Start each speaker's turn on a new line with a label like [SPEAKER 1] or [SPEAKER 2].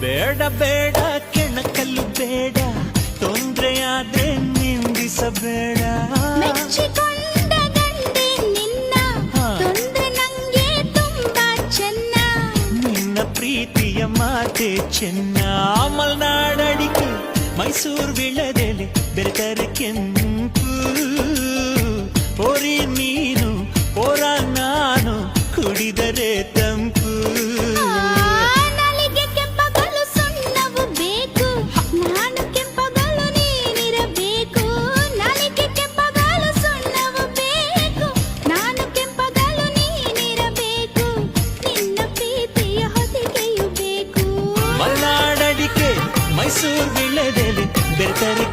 [SPEAKER 1] ಬೇಡ ಬೇಡ ಕೆಣಕಲ್ಲು ಬೇಡ, ತೊಂದ್ರೆಯಾದ್ರೆ ನಿಂದಿಸಬೇಡ.
[SPEAKER 2] ಮೆಚ್ಚಿಕೊಂಡ ಗಂಡೆ ನಿನ್ನ, ತೊಂದ್ರೆ ನಂಗೆ ತುಂಬಾ ಚೆನ್ನ.
[SPEAKER 1] ನಿನ್ನ ಪ್ರೀತಿಯ ಮಾತೆ ಚೆನ್ನ. ಮಲ್ನಾಡಡಿಕೆ ಮೈಸೂರು ವಿಳದೆಲೆ ಬೆರೆತರೆ ಕೆಂಪು. ಪೋರಿ ನೀನು ಪೋರ ನಾನು, ಕುಡಿದರೆ ತಂಪು.
[SPEAKER 2] ನಾಲಿಗೆ ಕೆಂಪಗಲು ಸುಣ್ಣವು ಬೇಕು, ನಾನು ಕೆಂಪಗಲು ನೀನಿರಬೇಕು. ನಾಲಿಗೆ ಕೆಂಪಗಲು ಸುಣ್ಣವು ಬೇಕು, ನಾನು ಕೆಂಪಗಲು ನೀನಿರಬೇಕು. ನಿನ್ನ ಪ್ರೀತಿಯ ಹೊದಿಕೆಯು ಬೇಕು.
[SPEAKER 1] ಮಲ್ನಾಡಡಿಕೆ ಮೈಸೂರು ವಿಳದೆಲೆ ಬೆರೆತರೆ